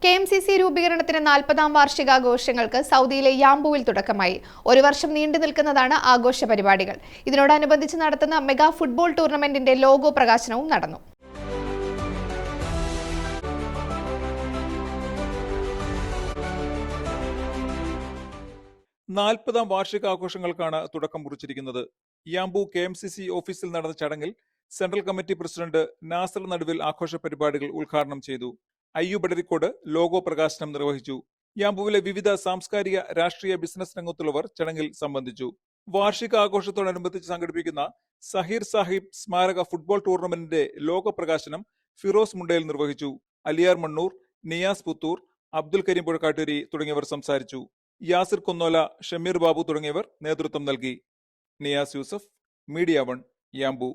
KMCC രൂപീകരണത്തിന് 40-ാം വാർഷികാഘോഷങ്ങൾക്ക് സൗദിയിലെ യാംബുവിൽ തുടക്കമായി. ഒരു വർഷം നീണ്ടു നിൽക്കുന്നതാണ് ആഘോഷ പരിപാടികൾ. ഇതിനോടനുബന്ധിച്ച് നടത്തുന്ന മെഗാ ഫുട്ബോൾ ടൂർണമെന്റിന്റെ ലോഗോ പ്രകാശനവും നടന്നു. നാൽപ്പതാം വാർഷികാഘോഷങ്ങൾക്കാണ് തുടക്കം കുറിച്ചിരിക്കുന്നത്. യാംബു KMCC ഓഫീസിൽ നടന്ന ചടങ്ങിൽ സെൻട്രൽ കമ്മിറ്റി പ്രസിഡന്റ് നാസർ നടുവിൽ ആഘോഷ പരിപാടികൾ ഉദ്ഘാടനം ചെയ്തു. അയ്യൂബ് എടരിക്കോട് ലോഗോ പ്രകാശനം നിർവഹിച്ചു. യാംബുവിലെ വിവിധ സാംസ്കാരിക, രാഷ്ട്രീയ, ബിസിനസ് രംഗത്തുള്ളവർ ചടങ്ങിൽ സംബന്ധിച്ചു. വാർഷികാഘോഷത്തോടനുബന്ധിച്ച് സംഘടിപ്പിക്കുന്ന സഹീർ സാഹിബ് സ്മാരക ഫുട്ബോൾ ടൂർണമെന്റിന്റെ ലോഗോ പ്രകാശനം ഫിറോസ് മുണ്ടയിൽ നിർവഹിച്ചു. അലിയാർ മണ്ണൂർ, നിയാസ് പുത്തൂർ, അബ്ദുൽ കരീം പുഴക്കാട്ടൂരി തുടങ്ങിയവർ സംസാരിച്ചു. യാസിർ കൊന്നോല, ഷമീർ ബാബു തുടങ്ങിയവർ നേതൃത്വം നൽകി. Niyas Yusuf, media 1, Yanbu.